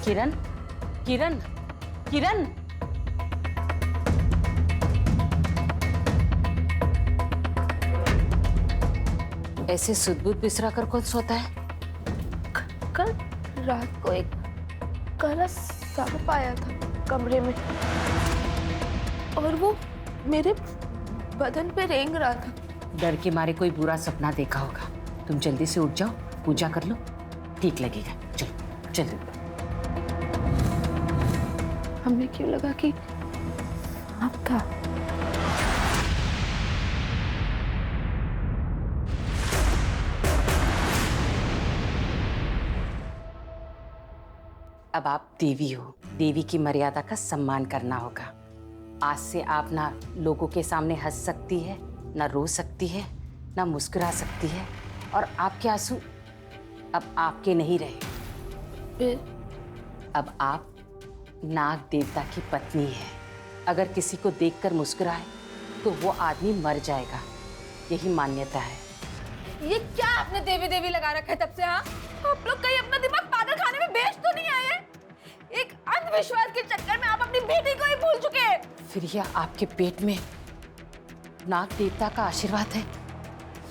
किरण, किरण, किरण। ऐसे सुध-बुध बिसरा कर कौन सोता है? कल रात को एक काला सांप आया था कमरे में और वो मेरे बदन पे रेंग रहा था। डर के मारे कोई बुरा सपना देखा होगा। तुम जल्दी से उठ जाओ, पूजा कर लो, ठीक लगेगा। चलो जल्दी। हमें क्यों लगा कि सांप था? अब आप देवी हो, देवी की मर्यादा का सम्मान करना होगा। आज से आप ना लोगों के सामने हंस सकती है, ना रो सकती है, ना मुस्कुरा सकती है, और आपके आंसू अब आपके नहीं रहे। फिर अब आप नाग देवता की पत्नी है। अगर किसी को देखकर मुस्कुराए तो वो आदमी मर जाएगा, यही मान्यता है। ये क्या आपने देवी देवी लगा रखा है तब से? हाँ, आप लोग कहीं अपना दिमाग पागल खाने में बेच तो नहीं आए? एक अंधविश्वास के चक्कर में आप अपनी बेटी को ही भूल चुके हैं। फिर यह आपके पेट में नाग देवता का आशीर्वाद है,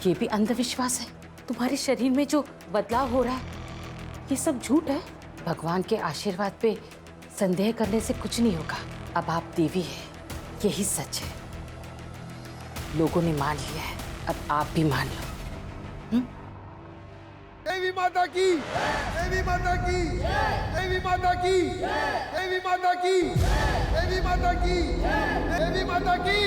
ये भी अंधविश्वास है। तुम्हारे शरीर में जो बदलाव हो रहा है ये सब झूठ है। भगवान के आशीर्वाद पे संदेह करने से कुछ नहीं होगा। अब आप देवी है, यही सच है। लोगों ने मान लिया है, अब आप भी मान लो। देवी माता की, देवी माता की, देवी माता की, देवी माता की, देवी माता की, देवी माता की।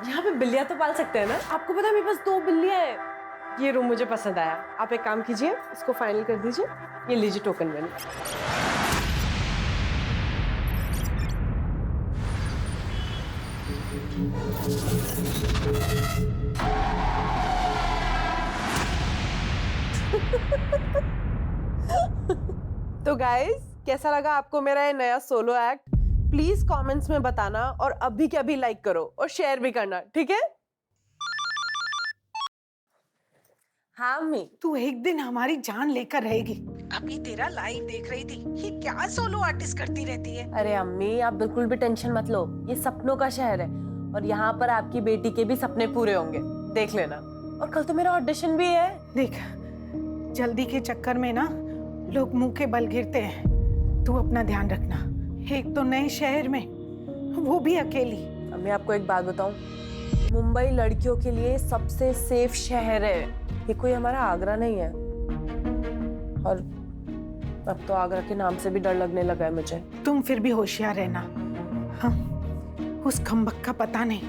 यहाँ पे बिल्लियाँ तो पाल सकते हैं ना? आपको पता है मेरे पास 2 बिल्लियाँ हैं। ये रूम मुझे पसंद आया। आप एक काम कीजिए, इसको फाइनल कर दीजिए। ये लीजिए टोकन मनी। तो गाइस, कैसा लगा आपको मेरा ये नया सोलो एक्ट? प्लीज कमेंट्स में बताना और अभी के अभी लाइक करो और शेयर भी करना, ठीक है? हाँ अम्मी। तू एक दिन हमारी जान लेकर रहेगी। अभी तेरा लाइव देख रही थी, ये क्या सोलो आर्टिस्ट करती रहती है। अरे अम्मी, आप बिल्कुल भी टेंशन मत लो। ये सपनों का शहर है और यहाँ पर आपकी बेटी के भी सपने पूरे होंगे, देख लेना। और कल तो मेरा ऑडिशन भी है। देख, जल्दी के चक्कर में ना लोग मुंह के बल गिरते हैं। तू अपना ध्यान रखना। एक तो नए शहर में, वो भी अकेली। अम्मी आपको एक बात बताऊं, मुंबई लड़कियों के लिए सबसे सेफ शहर है। ये कोई हमारा आगरा नहीं है। और अब तो आगरा के नाम से भी डर लगने लगा है मुझे। तुम फिर भी होशियार रहना। हाँ, उस खम्बक का पता नहीं,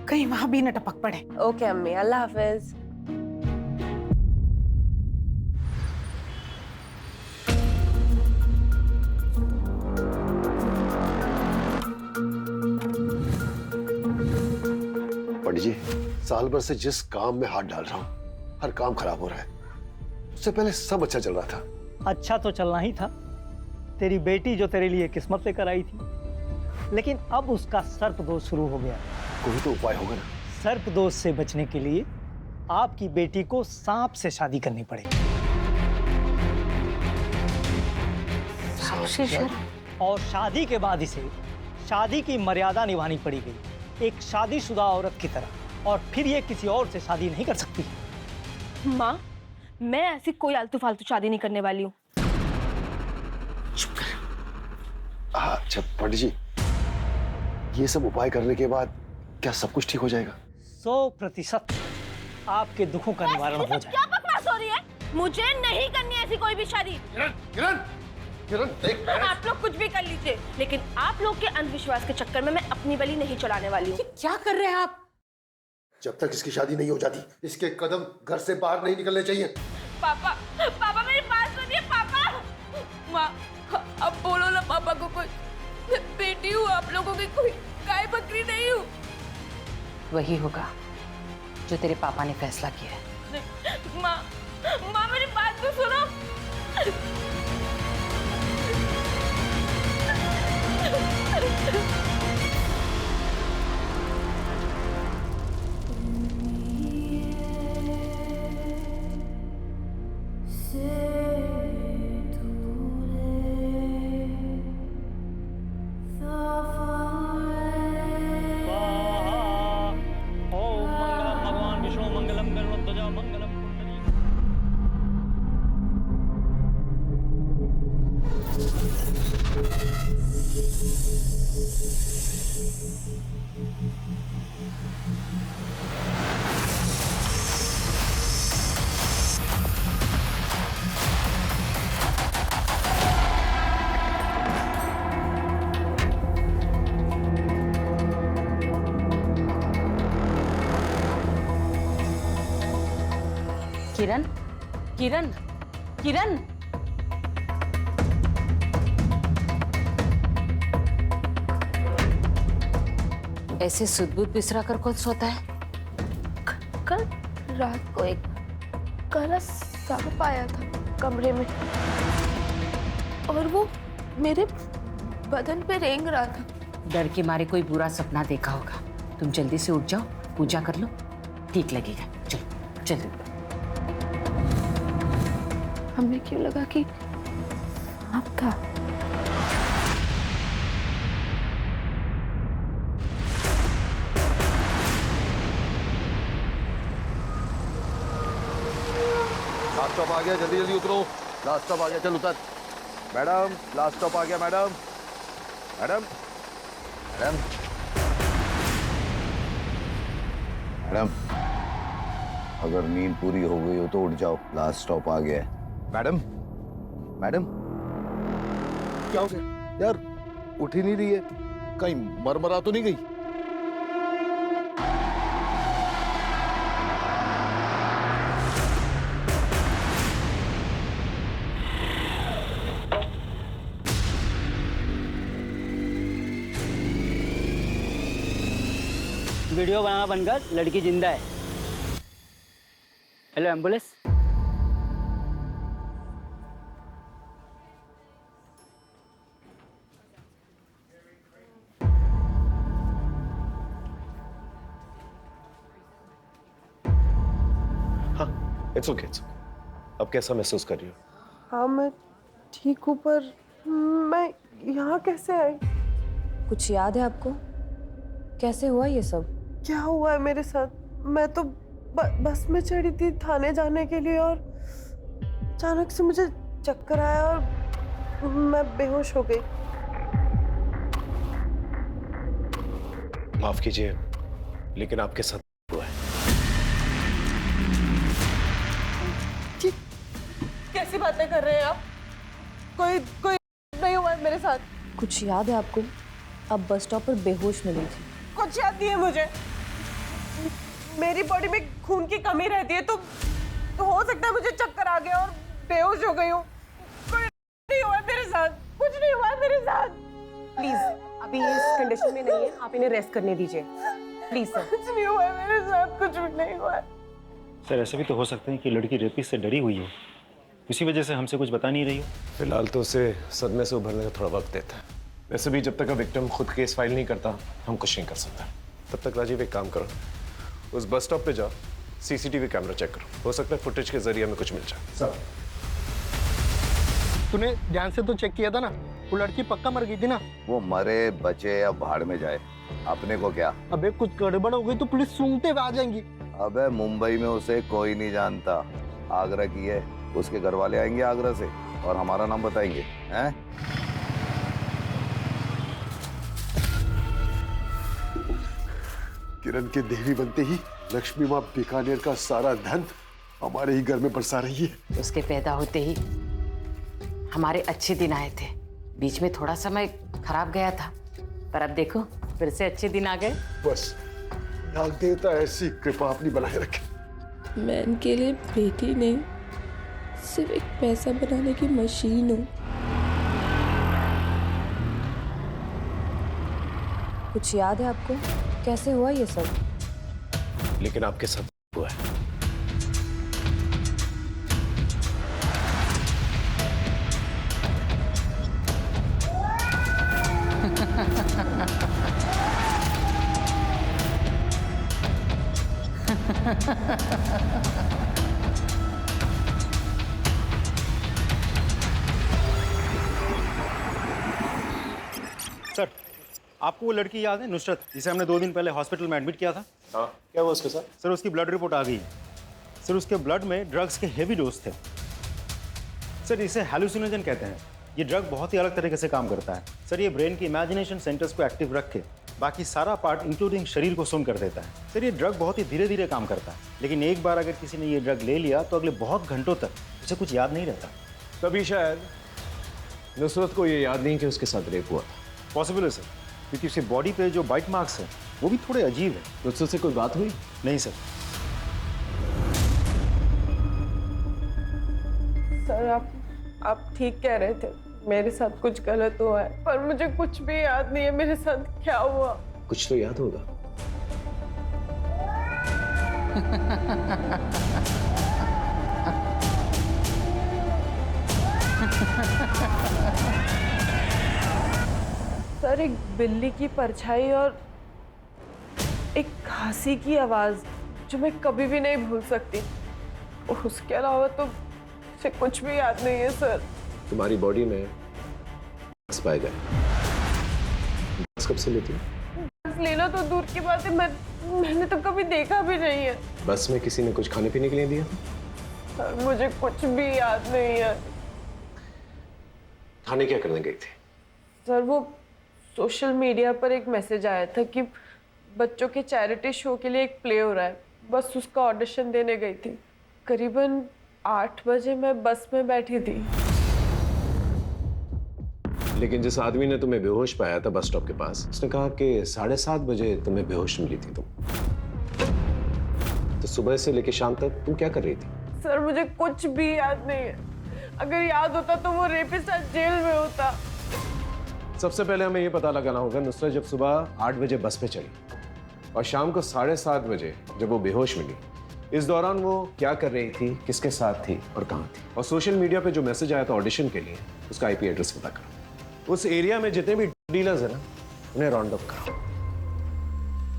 कहीं वहां भी न टपक पड़े। ओके अम्मी, अल्लाह हाफिज। पंडित जी, साल भर से जिस काम में हाथ डाल रहा हूँ, हर काम खराब हो रहा है। उससे पहले सब अच्छा चल रहा था। अच्छा तो चलना ही था। तेरी बेटी जो तेरे लिए किस्मत लेकर आई थी, लेकिन अब उसका सर्प दोष शुरू हो गया। कोई तो उपाय होगा ना? सर्प दोष से बचने के लिए आपकी बेटी को सांप से शादी करनी पड़ेगी। और शादी के बाद इसे शादी की मर्यादा निभानी पड़ेगी, एक शादीशुदा औरत की तरह। और फिर ये किसी और से शादी नहीं कर सकती। माँ, मैं ऐसी कोई आलतू फालतू शादी नहीं करने वाली हूँ। चुप कर। अच्छा पंडित जी, ये सब उपाय करने के बाद क्या सब कुछ ठीक हो जाएगा? 100% आपके दुखों का निवारण हो जाएगा। क्या बकवास हो रही है? मुझे नहीं करनी ऐसी कोई भी शादी। किरण, किरण, किरण, देख। आप लोग कुछ भी कर लीजिए, लेकिन आप लोग के अंधविश्वास के चक्कर में मैं अपनी बलि नहीं चढ़ाने वाली हूँ। क्या कर रहे हैं आप? जब तक इसकी शादी नहीं हो जाती, इसके कदम घर से बाहर नहीं निकलने चाहिए। पापा, पापा मेरी बात सुनिए पापा। माँ, अब बोलो ना पापा को। कोई मैं बेटी हूँ आप लोगों की, कोई गाय बकरी नहीं हूँ। वही होगा जो तेरे पापा ने फैसला किया है। माँ, माँ मेरी बात तो सुनो। किरण, किरण, किरण। ऐसे सुध-बुध बिसरा कर कौन सोता है? कल रात को एक काला सांप आया था कमरे में और वो मेरे बदन पे रेंग रहा था। डर के मारे कोई बुरा सपना देखा होगा। तुम जल्दी से उठ जाओ, पूजा कर लो, ठीक लगेगा। चलो चलो। हमें क्यों लगा कि सांप था? लास्ट स्टॉप आ गया, जल्दी जल्दी उतरो। लास्ट स्टॉप आ गया, चल उतर। मैडम, लास्ट स्टॉप आ गया मैडम। मैडम, मैडम, मैडम, अगर नींद पूरी हो गई हो तो उठ जाओ, लास्ट स्टॉप आ गया है। मैडम, मैडम, क्या हो गया यार? उठ ही नहीं रही है, कहीं मरमरा तो नहीं गई? वीडियो बनाना बनकर लड़की जिंदा है। Hello ambulance. हाँ, इट्स ओके। अब कैसा महसूस कर रही हो? हाँ मैं ठीक हूँ, पर मैं यहाँ कैसे आई? कुछ याद है आपको? कैसे हुआ ये सब? क्या हुआ है मेरे साथ? मैं तो बस में चढ़ी थी थाने जाने के लिए और अचानक से मुझे चक्कर आया और मैं बेहोश हो गई। माफ कीजिए, लेकिन आपके साथ हुआ है। कैसी बातें कर रहे हैं आप? कोई नहीं हुआ है मेरे साथ। कुछ याद है आपको? आप बस स्टॉप पर बेहोश मिली थी। कुछ याद नहीं है मुझे। मेरी बॉडी में खून की कमी रहती है तो हो सकता है मुझे चक्कर आ गया और बेहोश हो गई हूँ। कुछ नहीं हुआ है मेरे साथ, कुछ नहीं हुआ है मेरे साथ। प्लीज, अभी ये इस कंडीशन में नहीं है, आप इन्हें रेस्ट करने दीजिए प्लीज सर। कुछ नहीं हुआ है मेरे साथ, कुछ भी नहीं हुआ है। सर ऐसा भी तो हो सकता है कि लड़की रेपिस्ट से डरी हुई हो, इसी वजह से हमसे कुछ बता नहीं रही हो। फिलहाल तो उसे सदमे से उभरने का थोड़ा वक्त देता है। वैसे भी जब तक विक्टिम खुद केस फाइल नहीं करता हम कुछ नहीं कर सकते। तब तक राजीव एक काम करो, उस बस स्टॉप पे जाओ, सीसीटीवी कैमरा चेक करो, हो सकता है फुटेज के जरिए हमें कुछ मिल जाए। सर तूने ध्यान से तो चेक किया था ना, वो लड़की पक्का मर गई थी ना? वो मरे बचे या भाड़ में जाए, अपने को क्या। अबे कुछ गड़बड़ हो गई तो पुलिस सूंघते हुए आ जाएंगी। अबे मुंबई में उसे कोई नहीं जानता, आगरा की है, उसके घर वाले आएंगे आगरा से और हमारा नाम बताएंगे, हैं? किरण के देवी बनते ही लक्ष्मी माँ बीकानेर का सारा धन हमारे ही घर में बरसा रही है। उसके पैदा होते ही हमारे अच्छे दिन आए थे, बीच में थोड़ा समय खराब गया था, पर अब देखो फिर से अच्छे दिन आ गए। बस नाग देवता ऐसी कृपा अपनी बनाए रखे। मैं इनके लिए बेटी नहीं, सिर्फ एक पैसा बनाने की मशीन हूँ। कुछ याद है आपको? कैसे हुआ ये सब? लेकिन आपके साथ हुआ है। सर आपको वो लड़की याद है, नुसरत, जिसे हमने 2 दिन पहले हॉस्पिटल में एडमिट किया था? हाँ, क्या हुआ उसके साथ? सर उसकी ब्लड रिपोर्ट आ गई है। सर उसके ब्लड में ड्रग्स के हेवी डोज थे। सर इसे हैलुसिनोजन कहते हैं। ये ड्रग बहुत ही अलग तरीके से काम करता है। सर ये ब्रेन की इमेजिनेशन सेंटर्स को एक्टिव रख के बाकी सारा पार्ट इंक्लूडिंग शरीर को सुन कर देता है। सर ये ड्रग बहुत ही धीरे धीरे काम करता है, लेकिन एक बार अगर किसी ने ये ड्रग ले लिया तो अगले बहुत घंटों तक उसे कुछ याद नहीं रहता। तभी शायद नुसरत को ये याद नहीं कि उसके साथ रेप हुआ था। पॉसिबल है सर, क्योंकि उसके बॉडी पे जो बाइट मार्क्स हैं वो भी थोड़े अजीब है। नुसरत से कोई बात हुई? नहीं सर। सर आप ठीक कह रहे थे, मेरे साथ कुछ गलत हुआ है, पर मुझे कुछ भी याद नहीं है मेरे साथ क्या हुआ। कुछ तो याद होगा। सर एक बिल्ली की परछाई और एक खांसी की आवाज जो मैं कभी भी नहीं भूल सकती। उसके अलावा तो मुझे कुछ भी याद नहीं है सर। तुम्हारी बॉडी में ड्रग्स पाए गए। ड्रग्स कब से लेती हो? लेना तो दूर की बात है, मैंने तो कभी देखा भी नहीं है। बस में किसी ने कुछ खाने पीने के लिए दिया था? सर मुझे कुछ भी याद नहीं है। खाने क्या करने गई थी? सर वो सोशल मीडिया पर एक मैसेज आया था कि बच्चों के चैरिटी शो के लिए एक प्ले हो रहा है, बस उसका ऑडिशन देने गई थी। करीबन 8 बजे मैं बस में बैठी थी। लेकिन जिस आदमी ने तुम्हें बेहोश पाया था बस स्टॉप के पास, उसने कहा कि 7:30 बजे तुम्हें बेहोश मिली थी तुम। तो सुबह से लेकर शाम तक तुम क्या कर रही थी? सर मुझे कुछ भी याद नहीं है। अगर याद होता तो वो रेपिस्ट आज जेल में होता। सबसे पहले हमें यह पता लगाना होगा नुसरत जब सुबह 8 बजे बस पे चढ़ी और शाम को 7:30 बजे जब वो बेहोश मिली, इस दौरान वो क्या कर रही थी, किसके साथ थी और कहाँ थी? और सोशल मीडिया पे जो मैसेज आया था ऑडिशन के लिए, उसका IP एड्रेस पता करो। उस एरिया में जितने भी डीलर्स हैं ना, उन्हें राउंड अप करो।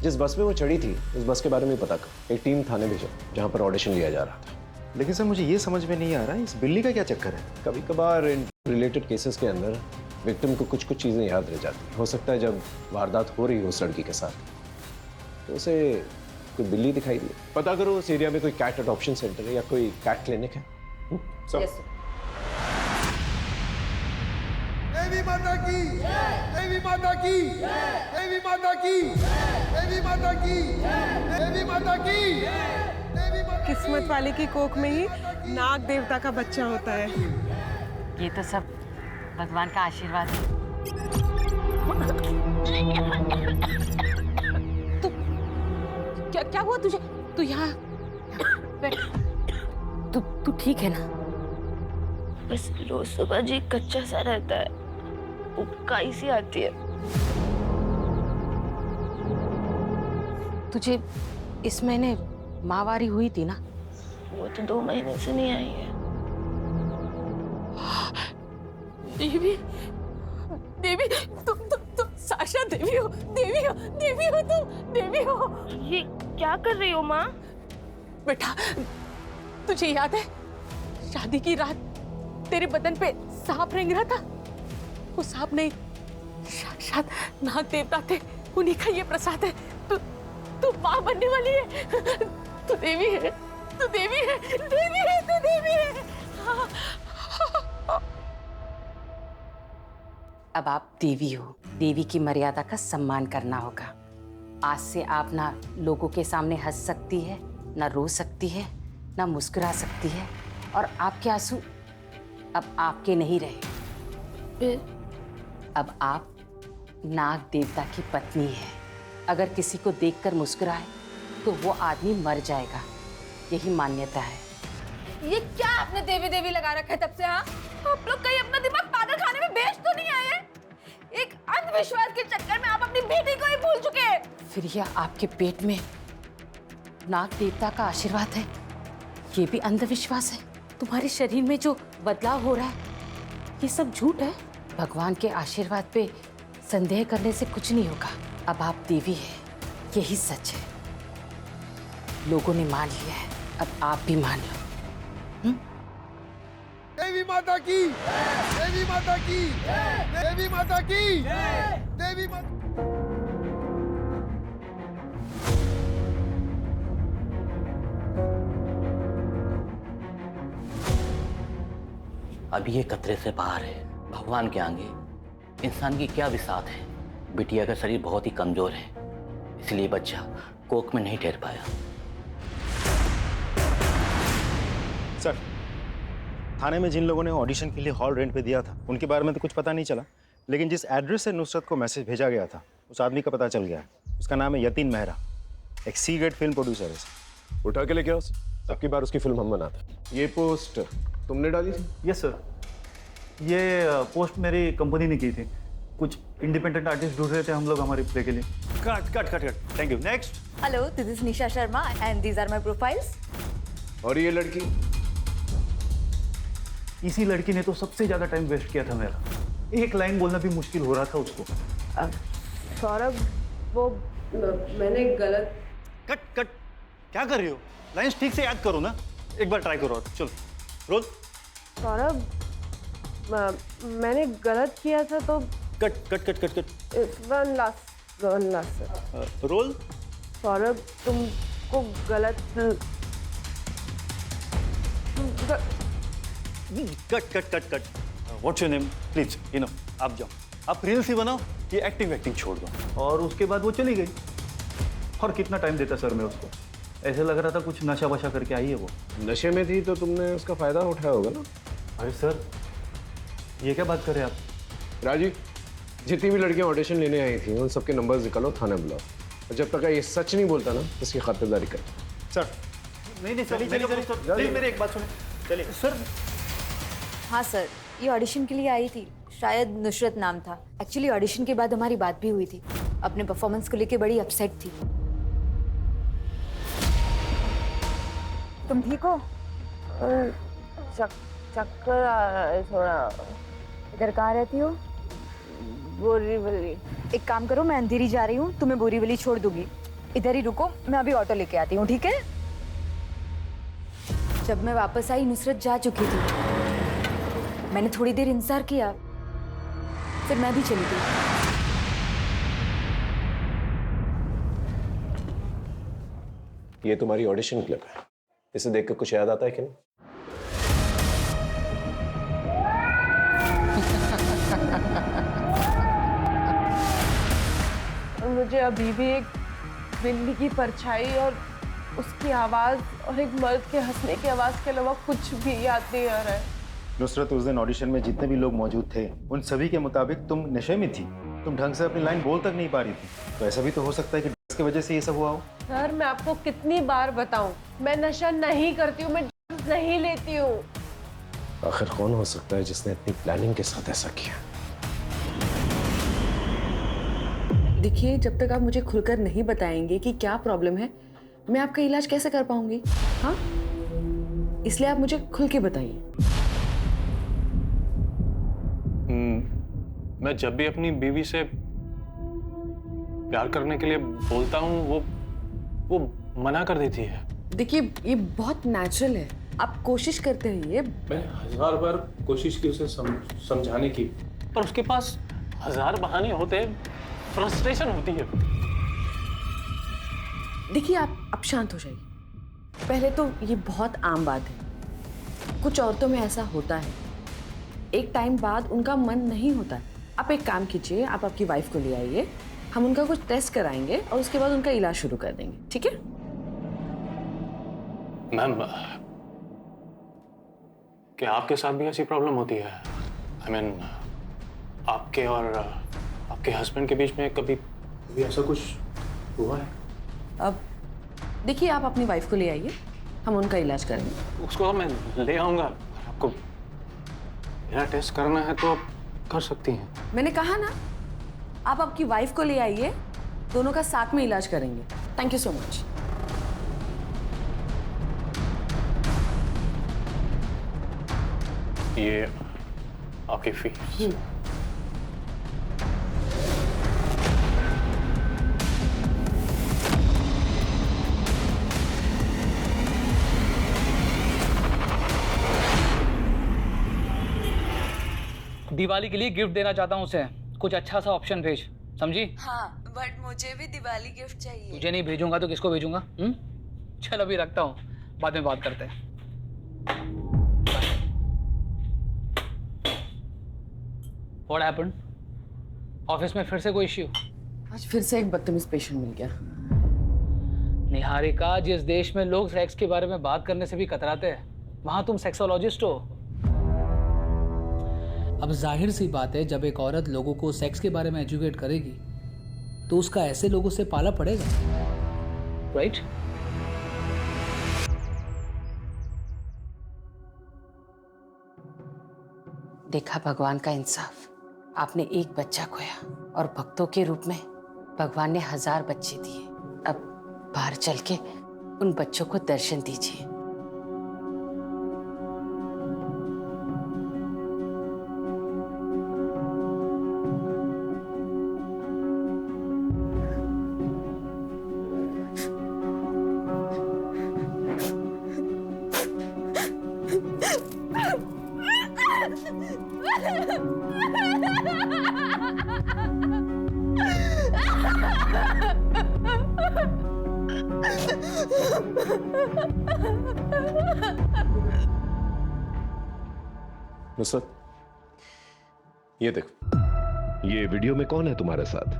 जिस बस में वो चढ़ी थी उस बस के बारे में पता करो। एक टीम थाने भेजो जहाँ पर ऑडिशन लिया जा रहा था। लेकिन सर मुझे ये समझ में नहीं आ रहा है इस बिल्ली का क्या चक्कर है? कभी कभार इन रिलेटेड केसेस के अंदर विक्टिम को कुछ चीज़ें याद रह जाती हैं। हो सकता है जब वारदात हो रही हो उस लड़की के साथ तो उसे कोई बिल्ली दिखाई दी। पता करो उस एरिया में कोई कैट अडॉप्शन सेंटर है या कोई कैट क्लिनिक है। देवी माता की, देवी माता की, देवी माता की, देवी माता की, देवी माता की। किस्मत वाले की कोख में ही नाग देवता का बच्चा होता है। ये तो सब भगवान का आशीर्वाद है। तो क्या हुआ तुझे? तू यहाँ तू ठीक है ना? बस रोज सुबह जी कच्चा सा रहता है, उबकाई सी आती है। तुझे इस महीने माहवारी हुई थी ना? वो तो 2 महीने से नहीं आई है। देवी, देवी, तुम साशा देवी हो, देवी हो, देवी हो, तुम देवी हो। ये क्या कर रही हो माँ? बेटा, तुझे याद है शादी की रात तेरे बदन पे सांप रेंग रहा था? वो सांप नहीं, साक्षात नाग देवता थे। उन्हीं का ये प्रसाद है। तू माँ बनने वाली है। तू देवी है, तू देवी है, देवी है, तू देवी है। अब आप देवी हो। देवी की मर्यादा का सम्मान करना होगा। आज से आप ना लोगों के सामने हंस सकती है, ना रो सकती है, ना मुस्कुरा सकती है, और आपके आंसू अब आपके नहीं रहे। अब आप नाग देवता की पत्नी है। अगर किसी को देखकर मुस्कुराए तो वो आदमी मर जाएगा। यही मान्यता है। ये क्या आपने देवी देवी लगा रखा है तब से? हाँ, आप लोग कहीं अपना दिमाग पागल खाने में बेच तो नहीं आए? एक अंधविश्वास के चक्कर में आप अपनी बेटी को ही भूल चुके हैं। फिर यह आपके पेट में नाग देवता का आशीर्वाद है, ये भी अंधविश्वास है। तुम्हारे शरीर में जो बदलाव हो रहा है ये सब झूठ है। भगवान के आशीर्वाद पे संदेह करने से कुछ नहीं होगा। अब आप देवी हैं, यही सच है। लोगों ने मान लिया है, अब आप भी मान लो। देवी माता की, देवी माता की, देवी माता की, देवी माता। अभी ये खतरे से बाहर है। भगवान के आगे इंसान की क्या बिसात है। बिटिया का शरीर बहुत ही कमजोर है, इसलिए बच्चा कोख में नहीं ठहर पाया। सर, थाने में जिन लोगों ने ऑडिशन के लिए हॉल रेंट पे दिया था उनके बारे में तो कुछ पता नहीं चला, लेकिन जिस एड्रेस से नुसरत को मैसेज भेजा गया था उस आदमी का पता चल गया है। उसका नाम है यतीन मेहरा, एक सी ग्रेड फिल्म प्रोड्यूसर है। उठा के लेके आओ, अब की बार उसकी फिल्म हम बनाते हैं। ये पोस्ट तुमने डाली थी? यस सर, ये पोस्ट मेरी कंपनी ने की थी। कुछ इंडिपेंडेंट आर्टिस्ट ढूंढ रहे थे हम लोग हमारे प्ले के लिए। Cut cut cut cut, thank you. Next. Hello, this is Nisha Sharma and these are my profiles. और ये लड़की? इसी लड़की ने तो सबसे ज्यादा टाइम वेस्ट किया था मेरा। एक लाइन बोलना भी मुश्किल हो रहा था उसको। सौरभ, वो मैंने गलत। कट कट, क्या कर रही हो? लाइंस ठीक से याद करो ना, एक बार ट्राई करो। चलो रोल। सौरभ, मैंने गलत किया था तो। Cut cut cut cut cut. One last roll. Saurabh, तुमको गलत। Cut cut cut cut. What's your name please? आप जाओ, आप रील्स ही बनाओ, ये एक्टिंग छोड़ दो। और उसके बाद वो चली गई। और कितना टाइम देता सर मैं उसको, ऐसे लग रहा था कुछ नशा वशा करके आई है वो। नशे में थी तो तुमने उसका फायदा उठाया होगा ना। अरे सर, ये क्या बात कर रहे हैं आप? राजी, जितनी भी लड़कियां ऑडिशन लेने आई थी उन सबके नंबर्स निकालो, थाने बुलाओ, और जब तक ये सच नहीं बोलता ना उसकी खातिरदारी कर। सर नहीं चलिए मेरी एक बात सुनो। चलिए सर। हाँ सर, ये ऑडिशन के लिए आई थी, शायद नुसरत नाम था। एक्चुअली ऑडिशन के बाद हमारी बात भी हुई थी। अपने परफॉर्मेंस को लेके बड़ी अपसेट थी। तुम ठीक हो? चक्कर आ रहा है थोड़ा। इधर कहाँ रहती हो? बोरीवली। एक काम करो, मैं अंधेरी जा रही हूँ, तुम्हें बोरीवली छोड़ दूंगी। इधर ही रुको, मैं अभी ऑटो लेके आती हूँ, ठीक है? जब मैं वापस आई नुसरत जा चुकी थी। मैंने थोड़ी देर इंतजार किया, फिर मैं भी चली गई। ये तुम्हारी ऑडिशन क्लिप है, इसे देख कर कुछ याद आता है कि नहीं? मुझे अभी भी एक बिल्ली की परछाई और उसकी आवाज और एक मर्द के हंसने की आवाज के अलावा कुछ भी याद नहीं आ रहा है। नुसरत, उस दिन ऑडिशन में जितने भी लोग मौजूद थे उन सभी के मुताबिक तुम नशे में थी। तुम ढंग से अपनी लाइन बोल तक नहीं पा रही थी। तो ऐसा भी तो हो सकता है कि ड्रग्स की वजह से ये सब हुआ हो। सर, मैं आपको कितनी बार बताऊं, मैं नशा नहीं करती हूँ, मैं ड्रग्स नहीं लेती हूँ। आखिर कौन हो सकता है जिसने इतनी प्लानिंग के साथ ऐसा किया? देखिए, जब तक आप मुझे खुलकर नहीं बताएंगे कि क्या प्रॉब्लम है, मैं आपका इलाज कैसे कर पाऊंगी? हाँ, इसलिए आप मुझे खुल के बताइए। मैं जब भी अपनी बीवी से प्यार करने के लिए बोलता हूँ वो मना कर देती है। देखिए, ये बहुत नेचुरल है, आप कोशिश करते रहिए। मैंने 1000 बार कोशिश की उसे समझाने की, पर उसके पास 1000 बहाने होते हैं, फ्रस्ट्रेशन होती है। देखिए, आप शांत हो जाइए। पहले तो ये बहुत आम बात है, कुछ औरतों में ऐसा होता है, एक टाइम बाद उनका मन नहीं होता। आप एक काम कीजिए, आप आपकी वाइफ को ले आइए, हम उनका कुछ टेस्ट कराएंगे और उसके बाद उनका इलाज शुरू कर देंगे, ठीक है? मैम, क्या आपके साथ भी ऐसी प्रॉब्लम होती है? I mean, आपके और आपके हस्बैंड के बीच में कभी ऐसा कुछ हुआ है? अब देखिए, आप अपनी वाइफ को ले आइए, हम उनका इलाज करेंगे। उसको मैं ले आऊंगा। आपको मेरा टेस्ट करना है तो आप कर सकती हैं। मैंने कहा ना, आप आपकी वाइफ को ले आइए, दोनों का साथ में इलाज करेंगे। Thank you so much. ये आपकी फीस। दिवाली के लिए गिफ्ट देना चाहता हूँ उसे, कुछ अच्छा सा ऑप्शन भेज, समझी? हाँ, बट मुझे भी दिवाली गिफ्ट चाहिए। तुझे नहीं भेजूंगा तो किसको भेजूंगा? चल अभी रखता हूँ, बाद में बात करते हैं। What happened? ऑफिस में फिर से कोई इश्यू? आज फिर से एक बदतमीज पेशेंट मिल गया। निहारिका, जिस देश में लोग सेक्स के बारे में बात करने से भी कतराते हैं, वहां तुम सेक्सोलॉजिस्ट हो। अब जाहिर सी बात है, जब एक औरत लोगों को सेक्स के बारे में एजुकेट करेगी तो उसका ऐसे लोगों से पाला पड़ेगा, राइट? देखा भगवान का इंसाफ। आपने एक बच्चा खोया और भक्तों के रूप में भगवान ने 1000 बच्चे दिए। अब बाहर चल के उन बच्चों को दर्शन दीजिए। नुसरत, ये देख, ये वीडियो में कौन है तुम्हारे साथ?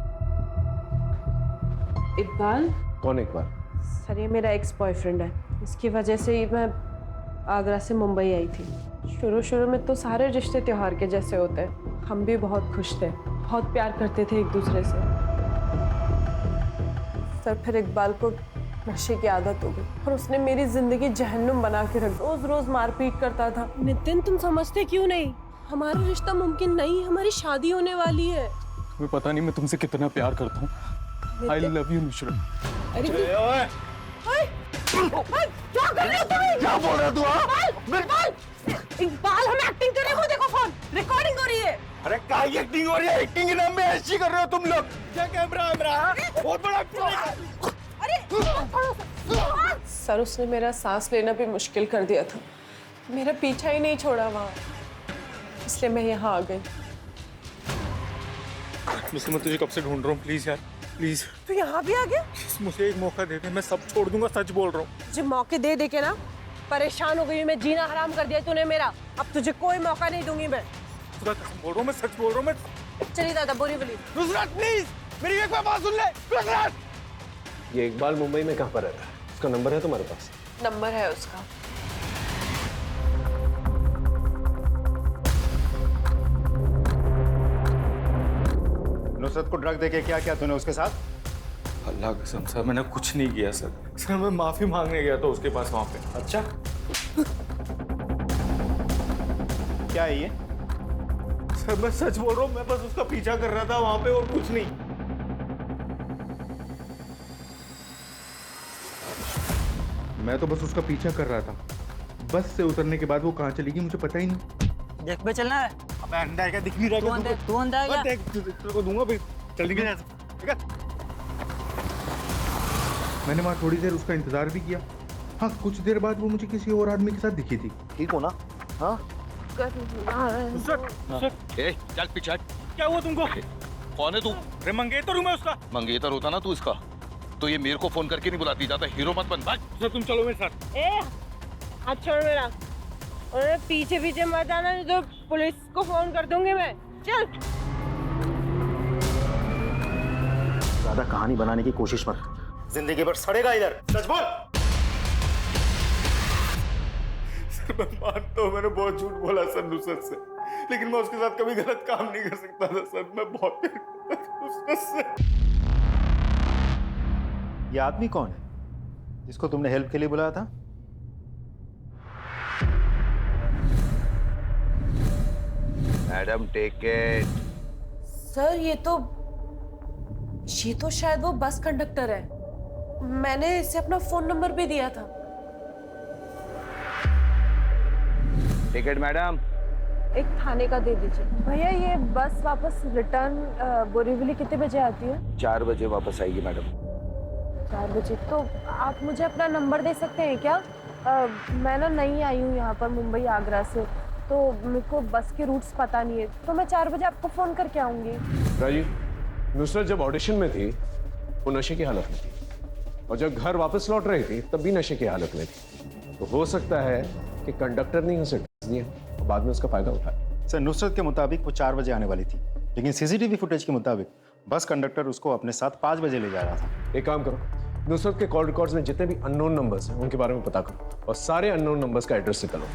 इकबाल। कौन इकबाल? सर, ये मेरा एक्स बॉयफ्रेंड है। इसकी वजह से ही मैं आगरा से मुंबई आई थी। शुरू में तो सारे रिश्ते त्योहार के जैसे होते हैं। हम भी बहुत खुश थे, बहुत प्यार करते थे एक दूसरे से। सर, फिर इकबाल को नशे की आदत हो गई और उसने मेरी जिंदगी जहन्नुम बना के रख दी। रोज रोज मारपीट करता था। नितिन, तुम समझते क्यों नहीं? हमारा रिश्ता मुमकिन नहीं, हमारी शादी होने वाली है। तुम्हें पता नहीं मैं तुमसे कितना प्यार करता हूँ। I love you Nusrat. अरे क्या कर रहे हो तुम? क्या बोल रहे हो तू? इकबाल, हम एक्टिंग कर रहे हो। देखो फोन, रिकॉर्डिंग हो रही है। अरे क्या एक्टिंग हो रही है? एक्टिंग के नाम में ऐसी कर रहे हो तुम लोग? क्या कैमरा बहुत बड़ा एक्टिंग। सर, उसने मेरा सांस लेना भी मुश्किल कर दिया था। मेरा पीछा ही नहीं छोड़ा वहाँ, इसलिए मैं यहाँ आ गई। मैं तुझे कब से ढूंढ रहा हूँ, प्लीज यार, प्लीज। तू यहाँ भी आ गया? मुझे एक मौका दे दे, मैं सब छोड़ दूंगा, सच बोल रहा हूँ। तुझे मौके दे दे के ना परेशान हो गई। मैं जीना हराम कर दिया तूने मेरा। अब तुझे कोई मौका नहीं दूंगी मैं। बोल रहा हूँ, मैं सच बोल रहा हूँ। मैं चलिए दादा, बोरी बोली। नुसरत प्लीज, मेरी एक बात सुन ले। नुसरत, ये इकबाल मुंबई में कहाँ पर रहता है? उसका नंबर है तुम्हारे पास? नंबर है उसका। नुसरत को ड्रग देके क्या किया तूने उसके साथ? अल्लाह कसम सर, मैंने कुछ नहीं किया सर। सर, मैं माफी मांगने गया था उसके पास वहाँ पे। अच्छा, क्या है ये? सर, मैं सच बोल रहा हूँ, मैं बस उसका पीछा कर रहा था वहाँ पे और कुछ नहीं। मैं तो बस उसका पीछा कर रहा था। बस से उतरने के बाद वो कहाँ चली गई मुझे पता ही नहीं। देख पे चलना है। अबे अंदर क्या दिख नहीं रहा? तू अंदर आ गया? देख, तेरे को दूंगा भाई। जल्दी गया, ठीक है? मैंने वहाँ थोड़ी देर उसका इंतजार भी किया। हाँ, कुछ देर बाद वो मुझे किसी और आदमी के साथ दिखी थी। ठीक हो ना? हाँ, चल पीछे हट। क्या हुआ तुमको? कौन है तू? अरे मंगेतर हूँ मैं उसका। मंगेतर होता ना तू इसका, तो ये मेरे को फोन करके नहीं बुलाती। जाता हीरो मत बन। सर, तुम चलो मेरे साथ। हाथ छोड़ मेरा। और पीछे पीछे मत आना, नहीं तो पुलिस को फोन कर दूंगी मैं। चल। ज्यादा कहानी बनाने की कोशिश मत कर, जिंदगी भर सड़ेगा इधर। सच बोल। सर, मैं मानता हूँ मैंने बहुत झूठ बोला सर नुसरत से, लेकिन मैं उसके साथ कभी गलत काम नहीं कर सकता था सर। मैं बहुत प्यार करता था नुसरत से। ये आदमी कौन है जिसको तुमने हेल्प के लिए बुलाया था? Madam take it. सर, ये तो शायद वो बस कंडक्टर है। मैंने इसे अपना फोन नंबर भी दिया था। Ticket madam. एक थाने का दे दीजिए। भैया, ये बस वापस रिटर्न बोरीवली कितने बजे आती है? 4 बजे वापस आएगी मैडम। 4 बजे? तो आप मुझे अपना नंबर दे सकते हैं क्या? मैं ना नई आई हूँ यहाँ पर मुंबई आगरा से, तो मेरे को बस के रूट्स पता नहीं है, तो मैं 4 बजे आपको फ़ोन करके आऊँगी। राजीव, नुसरत जब ऑडिशन में थी वो नशे की हालत में थी, और जब घर वापस लौट रही थी तब भी नशे की हालत में थी। तो हो सकता है कि कंडक्टर ने उसे ड्रग्स दिया और बाद में उसका फायदा उठाया। सर, नुसरत के मुताबिक वो 4 बजे आने वाली थी, लेकिन सीसीटीवी फुटेज के मुताबिक बस कंडक्टर उसको अपने साथ 5 बजे ले जा रहा था। एक काम करो, नुसरत के कॉल रिकॉर्ड्स में जितने भी अननोन नंबर्स हैं उनके बारे में पता करो और सारे अननोन नंबर्स का एड्रेस निकालो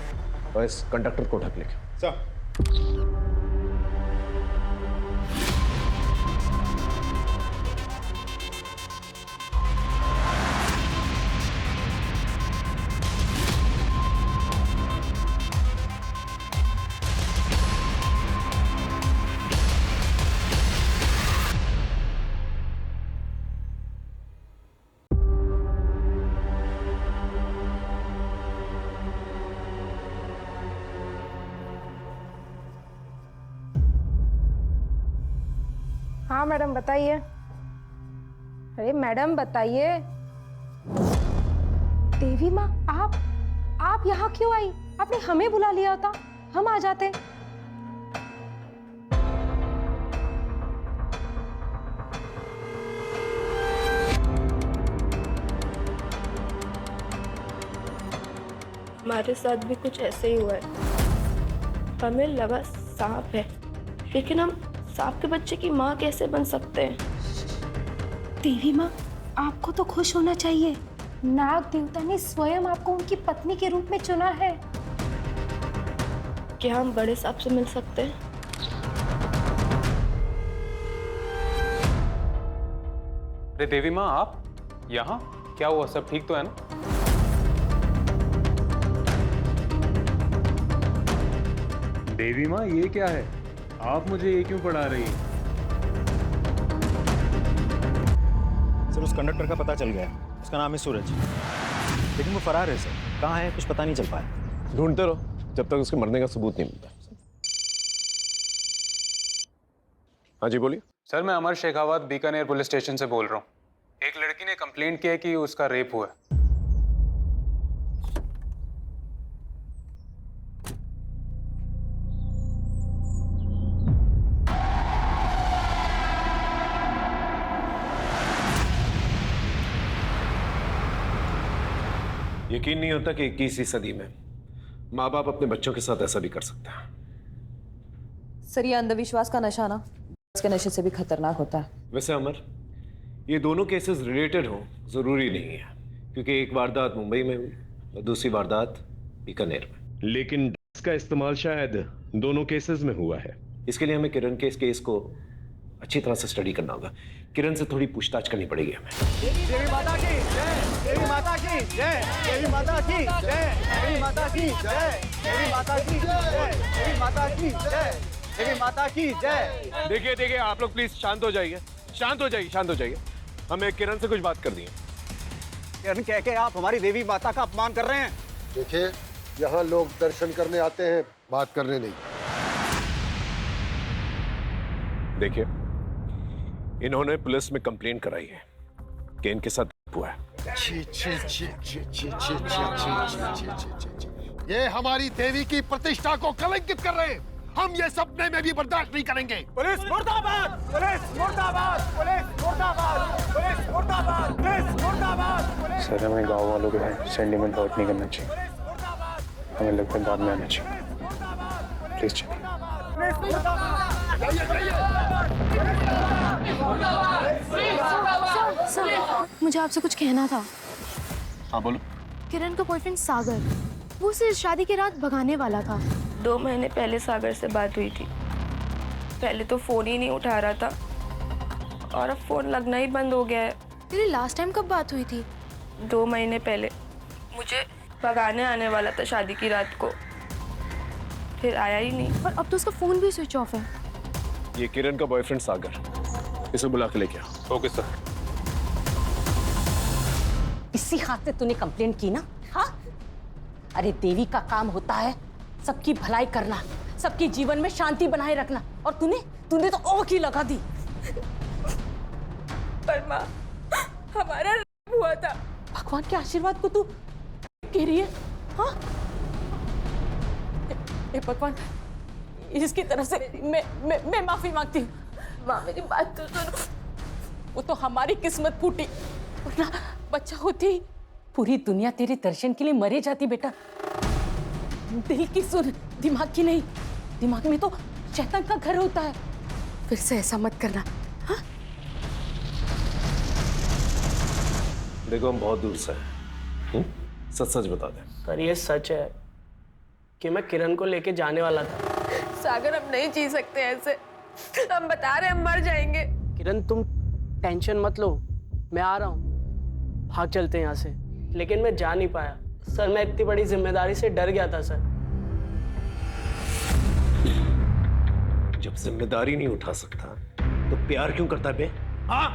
और इस कंडक्टर को ढक लेके। सर। हाँ मैडम बताइए। अरे मैडम बताइए। देवी माँ आप यहाँ क्यों आई? आपने हमें बुला लिया होता, हम आ जाते। हमारे साथ भी कुछ ऐसे ही हुआ है। हमें लगा सांप है, लेकिन हम सांप के बच्चे की माँ कैसे बन सकते हैं? देवी माँ आपको तो खुश होना चाहिए, नाग देवता ने स्वयं आपको उनकी पत्नी के रूप में चुना है। क्या हम बड़े सांप से मिल सकते हैं? अरे देवी माँ, आप यहाँ? क्या हुआ, सब ठीक तो है ना? देवी माँ ये क्या है? आप मुझे ये क्यों पढ़ा रही हैं? सर उस कंडक्टर का पता चल गया है, उसका नाम है सूरज, लेकिन वो फरार है सर। कहाँ है कुछ पता नहीं चल पाया। ढूंढते रहो जब तक उसके मरने का सबूत नहीं मिलता। हाँ जी बोलिए। सर मैं अमर शेखावत बीकानेर पुलिस स्टेशन से बोल रहा हूँ। एक लड़की ने कंप्लेंट किया कि उसका रेप हुआ है। यकीन नहीं होता कि 21वीं सदी में माँ बाप अपने बच्चों के साथ ऐसा भी कर सकता है। सर ये अंधविश्वास का नशा ना इसके नशे से भी खतरनाक होता है। वैसे अमर, ये दोनों केसेस रिलेटेड हो जरूरी नहीं है, क्योंकि एक वारदात मुंबई में हुई और दूसरी वारदात बीकानेर में। लेकिन ड्रग्स का इस्तेमाल शायद दोनों केसेस में हुआ है। इसके लिए हमें किरण के इस केस को अच्छी तरह से स्टडी करना होगा। किरण से थोड़ी पूछताछ करनी पड़ेगी हमें। देवी माता की जय, देवी माता की जय, देवी माता की जय, देवी माता की जय, देवी माता की जय, देवी माता की जय, देवी माता की जय। देखिए देखिए, आप लोग प्लीज शांत हो जाइए, शांत हो जाइए, शांत हो जाइए। हमें किरण से कुछ बात करनी है। किरण कह के आप हमारी देवी माता का अपमान कर रहे हैं। देखिए, यहाँ लोग दर्शन करने आते हैं, बात करने नहीं। देखिए, इन्होंने पुलिस में कंप्लेंट कराई है कि इनके साथ हुआ है। छी छी छी छी छी छी छी छी छी छी। ये हमारी देवी की प्रतिष्ठा को कलंकित कर रहे हैं। हम ये सपने में भी बर्दाश्त नहीं करेंगे। पुलिस मुर्दाबाद, पुलिस मुर्दाबाद, पुलिस मुर्दाबाद, पुलिस मुर्दाबाद, पुलिस मुर्दाबाद। सर हमें गांव वालों के सेंटिमेंट हर्ट नहीं करना चाहिए, हमें लगता है बाद में आना चाहिए। प्लीज चलिए। सर, मुझे आपसे कुछ कहना था। हाँ बोलो। किरण का बॉयफ्रेंड सागर, वो उसे शादी की रात भगाने वाला था। 2 महीने पहले सागर से बात हुई थी। पहले तो फोन ही नहीं उठा रहा था और अब फोन लगना ही बंद हो गया है। तेरी लास्ट टाइम कब बात हुई थी? 2 महीने पहले। मुझे भगाने आने वाला था शादी की रात को, फिर आया ही नहीं। और अब तो उसका फोन भी स्विच ऑफ है। ये किरण का बॉयफ्रेंड सागर, इसे बुला के लेके आओ। Okay sir. इसी हाथ से तूने कंप्लेंट की ना? हाँ, अरे देवी का काम होता है सबकी भलाई करना, सबके जीवन में शांति बनाए रखना, और तूने तो ओख ही लगा दी। पर माँ, हमारा रेप हुआ था। भगवान के आशीर्वाद को तू कह रही है? हाँ, ए भगवान, इसकी तरफ से मैं माफी मांगती हूँ। माँ मेरी बात तो सुनो। वो तो हमारी किस्मत फूटी, वरना बच्चा होती ही पूरी दुनिया तेरे दर्शन के लिए मरे जाती। बेटा, दिल की सुन, दिमाग की नहीं। दिमाग में तो शैतान का घर होता है, फिर से ऐसा मत करना। देखो हम बहुत दूर से हैं, सच सच बता दें। पर ये सच है कि मैं किरण को लेके जाने वाला था। सागर, हम नहीं जी सकते ऐसे। हम बता रहे हम मर जाएंगे। किरण तुम टेंशन मत लो, मैं आ रहा हूँ, भाग चलते हैं यहाँ से। लेकिन मैं जा नहीं पाया सर, मैं इतनी बड़ी जिम्मेदारी से डर गया था सर। जब जिम्मेदारी नहीं उठा सकता तो प्यार क्यों करता है बे? हाँ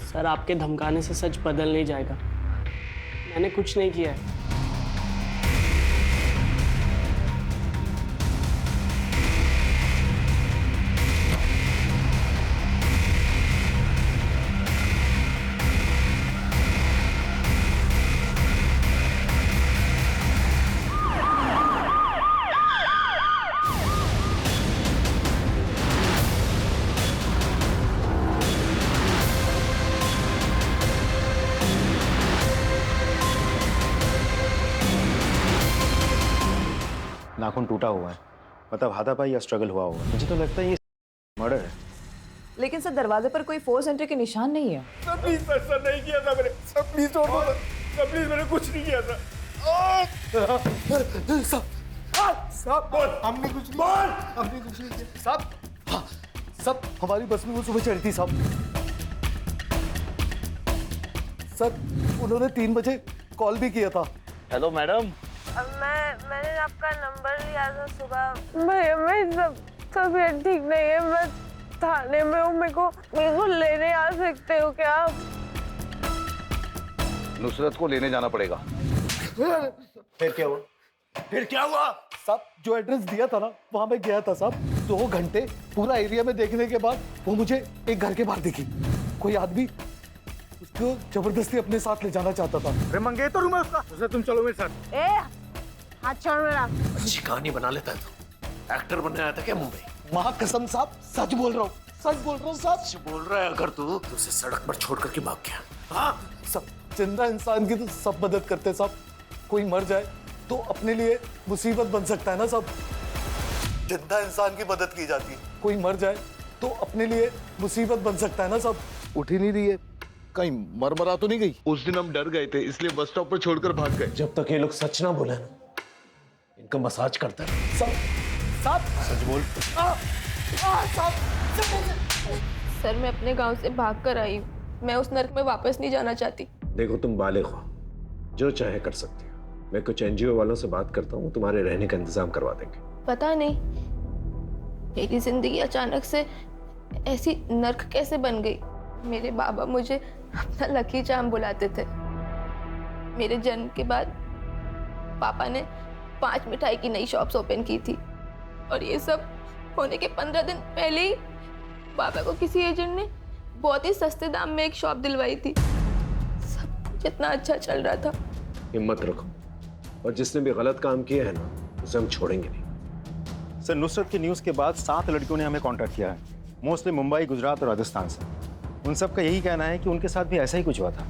सर, आपके धमकाने से सच बदल नहीं जाएगा। मैंने कुछ नहीं किया है। नाखून टूटा हुआ है, मतलब हाथापाई या स्ट्रगल हुआ होगा। मुझे तो लगता है ये मर्डर है। लेकिन सर दरवाजे पर कोई फोर्स एंट्री के निशान नहीं है। सर प्लीज सर नहीं किया था मैंने। सर प्लीज छोड़ दो सर, प्लीज मैंने कुछ नहीं किया था। साहब बोल, हमने कुछ नहीं किया साहब। हाँ सब हमारी बस में वो सुबह चढ़ी थी साहब। सर उन्होंने 3 बजे कॉल भी किया था। Hello madam. मैंने आपका नंबर लिया था सुबह। मैं सब तबीयत ठीक नहीं है, मैं थाने में हूँ। मेरे को लेने आ सकते हो क्या आप? नुसरत को लेने जाना पड़ेगा। फिर क्या हुआ? साहब जो एड्रेस दिया था ना, वहां मैं गया था साहब। 2 घंटे पूरा एरिया में देखने के बाद वो मुझे एक घर के बाहर दिखी। कोई आदमी उसको जबरदस्ती अपने साथ ले जाना चाहता था। अरे मंगेतर हूँ मैं उसका। तुम चलो मेरे साथ। हाथ छोड़ मेरा। अच्छी कहानी बना लेता है तो। एक्टर बनने आया था क्या मुंबई? माँ कसम साहब, सच बोल रहा हूँ, सच बोल रहा हूँ साहब। सच बोल रहा है अगर तू तो उसे सड़क पर छोड़ करके भाग गया। हाँ सब जिंदा इंसान की तो सब मदद करते हैं साहब। कोई मर जाए तो अपने लिए मुसीबत बन सकता है ना साहब। जिंदा इंसान की मदद की जाती है, कोई मर जाए तो अपने लिए मुसीबत बन सकता है ना साहब। उठ ही नहीं रही है, कहीं मरमरा तो नहीं गई? उस दिन हम डर गए थे इसलिए बस स्टॉप पर छोड़कर भाग गए। जब तक ये लोग सच ना बोले ना, इनका मसाज करता है। साहब सच बोल। सर मैं अपने गांव से भाग कर आई हूँ। मैं उस नर्क में वापस नहीं जाना चाहती। देखो तुम बालिग हो, जो चाहे कर सकती हो। मैं कुछ एनजीओ वालों से बात करता हूँ, तुम्हारे रहने का इंतजाम करवा देंगे। पता नहीं मेरी जिंदगी अचानक से ऐसी नर्क कैसे बन गई। मेरे बाबा मुझे अपना लकी चार्म बुलाते थे। मेरे जन्म के बाद पापा ने 5 मिठाई की नई शॉप्स ओपन की थी और ये सब होने के 15 दिन पहले ही बाबा को किसी एजेंट ने बहुत ही सस्ते दाम में एक शॉप दिलवाई थी। सब जितना अच्छा चल रहा था। हिम्मत रखो, और जिसने भी गलत काम किया है ना, उसे हम छोड़ेंगे नहीं। सर नुसरत की न्यूज़ के बाद 7 लड़कियों ने हमें कांटेक्ट किया है, मोस्टली मुंबई, गुजरात और राजस्थान से। उन सब का यही कहना है कि उनके साथ भी ऐसा ही कुछ हुआ था।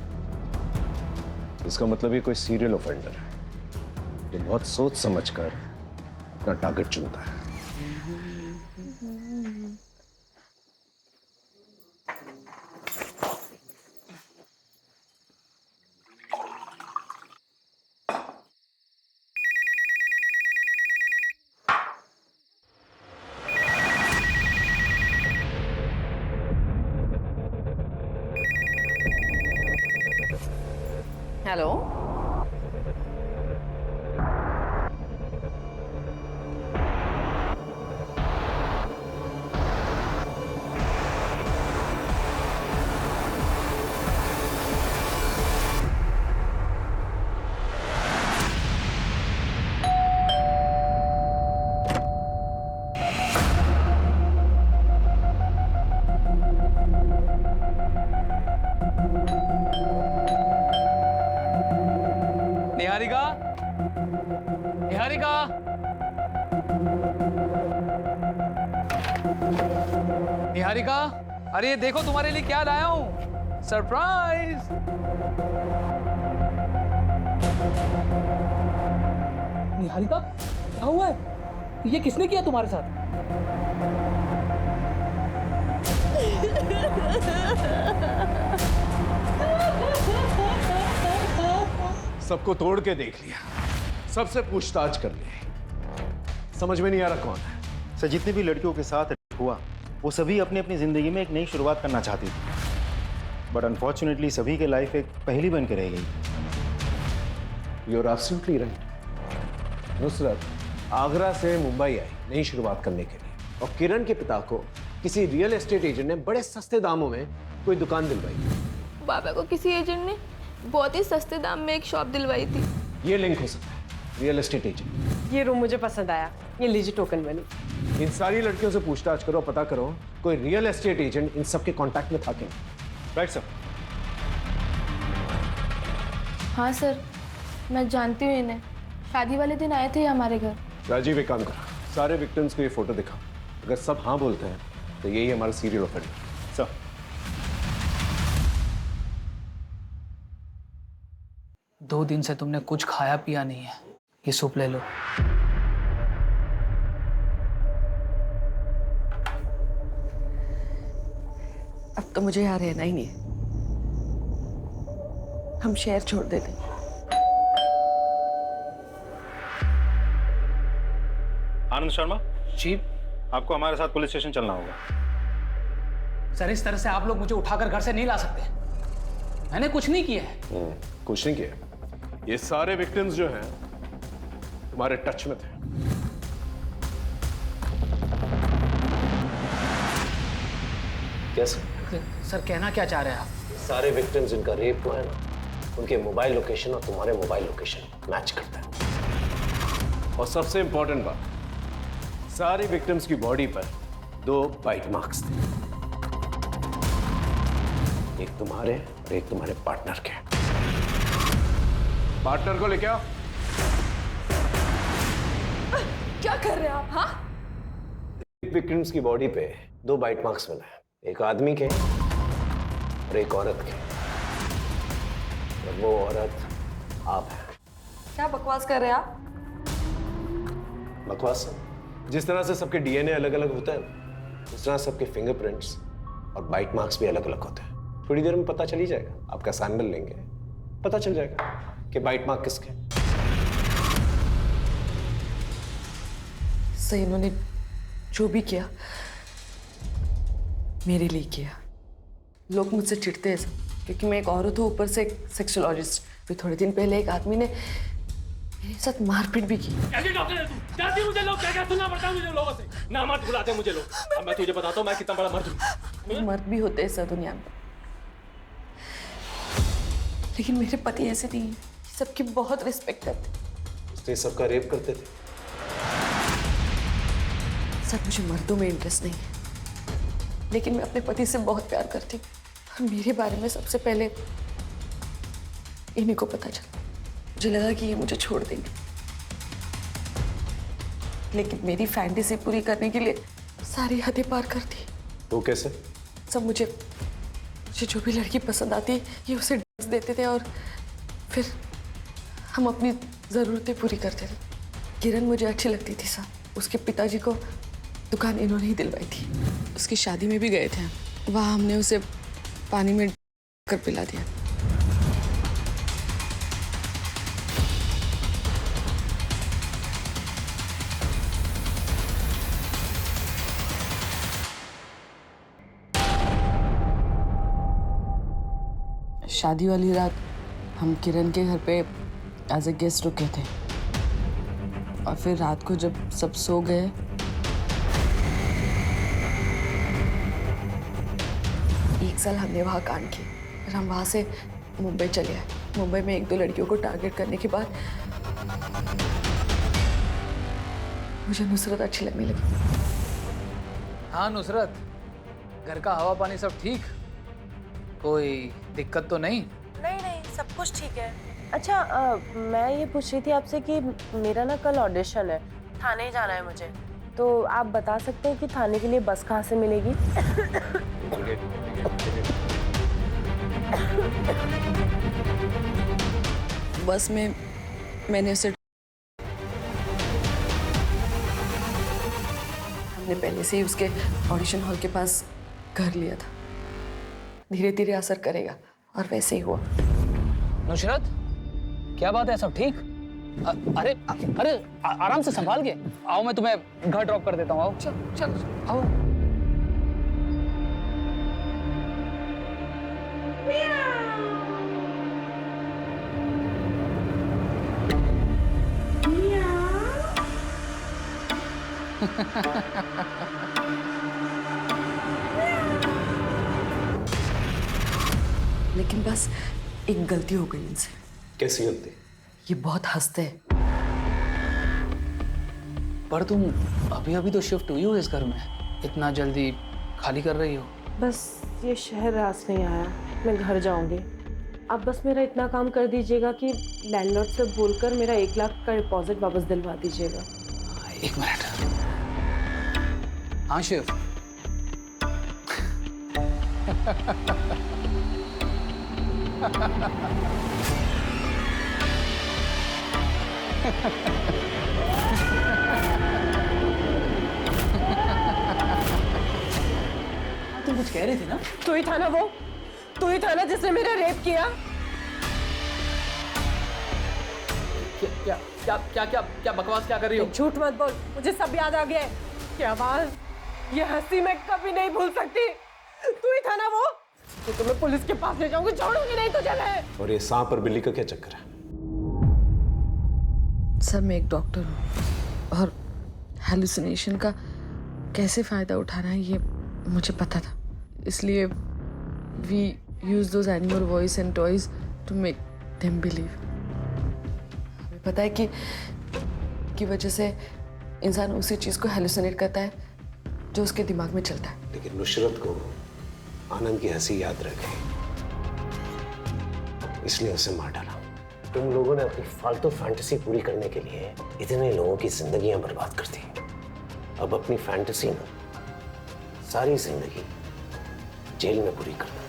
इसका मतलब ये कोई सीरियल ऑफेंडर है जो बहुत सोच समझकर अपना टारगेट चुनता है। हेलो, निहारिका, निहारिका, निहारिका, अरे ये देखो तुम्हारे लिए क्या लाया हूं, सरप्राइज। निहारिका, क्या हुआ है? ये किसने किया तुम्हारे साथ? सबको तोड़ के देख लिया, सबसे पूछताछ कर ली, समझ में नहीं आ रहा कौन है। सर, जितने भी लड़कियों के साथ हुआ वो सभी अपनी अपनी जिंदगी में एक नई शुरुआत करना चाहती थी, बट अनफॉर्चुनेटली सभी के लाइफ एक पहेली बन के रह गई। You are absolutely right. Nusrat Agra से मुंबई आई नई शुरुआत करने के लिए, और किरण के पिता को किसी रियल एस्टेट एजेंट ने बड़े सस्ते दामों में कोई दुकान दिलवाई। बाबा को किसी एजेंट ने बहुत ही सस्ते दाम में एक शॉप दिलवाई थी। ये लिंक हो सकता है, रियल एस्टेट एजेंट। ये रूम मुझे पसंद आया, ये लीजिए टोकन मनी। इन सारी लड़कियों से पूछताछ करो, पता करो कोई रियल एस्टेट एजेंट इन सबके कांटेक्ट में था क्या। Right sir. हाँ सर, मैं जानती हूँ इन्हें, शादी वाले दिन आए थे हमारे घर। राजीव, एक काम करो, सारे विक्टिम्स को ये फोटो दिखा, अगर सब हाँ बोलते हैं तो यही हमारा सीरियल ऑफेंडर। सर। दो दिन से तुमने कुछ खाया पिया नहीं है, ये सूप ले लो। अब तो मुझे यहाँ रहना ही नहीं है, हम शहर छोड़ देते हैं। आनंद शर्मा जी, आपको हमारे साथ पुलिस स्टेशन चलना होगा। सर, इस तरह से आप लोग मुझे उठाकर घर से नहीं ला सकते, मैंने कुछ नहीं किया है। कुछ नहीं किया, ये सारे विक्टिम्स जो हैं तुम्हारे टच में थे। कैसे? सर, कहना क्या चाह रहे हैं आप? सारे विक्टिम्स जिनका रेप हुआ है ना, उनके मोबाइल लोकेशन और तुम्हारे मोबाइल लोकेशन मैच करता है। और सबसे इंपॉर्टेंट बात, सारी विक्टिम्स की बॉडी पर 2 बाइट मार्क्स थे, एक तुम्हारे और एक तुम्हारे पार्टनर के। पार्टनर को लेके आओ। क्या कर रहे हैं आप? हाँ, विक्टिम्स की बॉडी पे 2 बाइट मार्क्स मिले हैं, एक आदमी के और एक औरत के, और वो औरत आप हैं। क्या बकवास कर रहे हैं आप? बकवास? जिस तरह से सबके डीएनए अलग अलग होता है ना, उस तरह सबके फिंगरप्रिंट्स और बाइट मार्क्स भी अलग अलग होते हैं। थोड़ी देर में पता चल ही जाएगा, आपका सैंपल लेंगे, पता चल जाएगा कि बाइट मार्क किसके। सही, इन्होंने जो भी किया मेरे लिए किया। लोग मुझसे चिढ़ते हैं क्योंकि मैं एक औरत हूँ, ऊपर से एक सेक्सोलॉजिस्ट। फिर थोड़े दिन पहले एक आदमी ने मेरे साथ मारपीट भी की। कैसे डॉक्टर है तू? जानती मुझे लोग क्या क्या सुनना पड़ता है मुझे लोगों से। ना मत बुलाते मुझे लोग। अब मैं तुझे बताता हूँ मैं कितना बड़ा मर्द हूँ। मर्द भी होते हैं सर दुनिया में, लेकिन मेरे पति ऐसे नहीं है, सबकी बहुत रिस्पेक्ट करते। इसलिए सबका रेप करते थे। सर, मुझे मर्दों में इंटरेस्ट नहीं है, लेकिन मैं अपने पति से बहुत प्यार करती हूँ। और मेरे बारे में सबसे पहले इन्हीं को पता चला। मुझे लगा कि ये मुझे छोड़ देंगे, लेकिन मेरी फैंटेसी पूरी करने के लिए सारी हदें पार कर दी। वो कैसे? सब मुझे जो भी लड़की पसंद आती ये उसे ड्रग्स देते थे, और फिर हम अपनी ज़रूरतें पूरी करते थे। किरण मुझे अच्छी लगती थी साहब, उसके पिताजी को दुकान इन्होंने ही दिलवाई थी। उसकी शादी में भी गए थे, वहाँ हमने उसे पानी में कर पिला दिया। शादी वाली रात हम किरण के घर पे एज ए गेस्ट रुके थे, और फिर रात को जब सब सो गए एक साल हमने वहाँ कांड किए। फिर हम वहाँ से मुंबई चले आए। मुंबई में 1-2 लड़कियों को टारगेट करने के बाद मुझे नुसरत अच्छी लगने लगी। हाँ नुसरत, घर का हवा पानी सब ठीक? कोई दिक्कत तो नहीं? नहीं नहीं, सब कुछ ठीक है। अच्छा, मैं ये पूछ रही थी आपसे कि मेरा ना कल ऑडिशन है, थाने जाना है मुझे, तो आप बता सकते हैं कि थाने के लिए बस कहाँ से मिलेगी? बस में मैंने उसे, हमने पहले से ही उसके ऑडिशन हॉल के पास घर लिया था। धीरे धीरे असर करेगा और वैसे ही हुआ। नुसरत, क्या बात है? सब ठीक? अरे अरे आराम से संभाल के आओ, मैं तुम्हें घर ड्रॉप कर देता हूँ। आओ चल चल आओ। लेकिन बस एक गलती हो गई इनसे। कैसी गलती? ये बहुत हंसते हैं। पर तुम अभी अभी तो शिफ्ट हुई हो इस घर में, इतना जल्दी खाली कर रही हो? बस ये शहर रास नहीं आया, मैं घर जाऊंगी। आप बस मेरा इतना काम कर दीजिएगा कि लैंडलॉर्ड से बोलकर मेरा 1 लाख का डिपॉजिट वापस दिलवा दीजिएगा। 1 मिनट। हाँ शिव। तुम कुछ कह रही थी ना? तू ही था ना वो? तू ही था ना जिसने मेरा रेप किया? क्या क्या क्या क्या क्या बकवास क्या कर रही हो? झूठ मत बोल, मुझे सब याद आ गया है। ये आवाज, ये हंसी मैं कभी नहीं भूल सकती। तू ही था ना वो? तो तुम्हें पुलिस के पास ले जाऊंगी, छोड़ूंगी नहीं तुझे मैं। और ये सांप और बिल्ली का क्या चक्कर है? सर मैं एक डॉक्टर हूँ और हेलुसिनेशन का कैसे फायदा उठाना है ये मुझे पता था, इसलिए we use those animal voice and toys to make them believe. हमें पता है कि वजह से इंसान उसी चीज को हेलुसिनेट करता है जो उसके दिमाग में चलता है। लेकिन नुसरत को आनंद की हंसी याद रह गई, इसलिए उसे मार डाला। तुम लोगों ने अपनी फालतू फैंटेसी पूरी करने के लिए इतने लोगों की जिंदगियां बर्बाद कर दी। अब अपनी फैंटेसी ना सारी जिंदगी जेल में पूरी करना।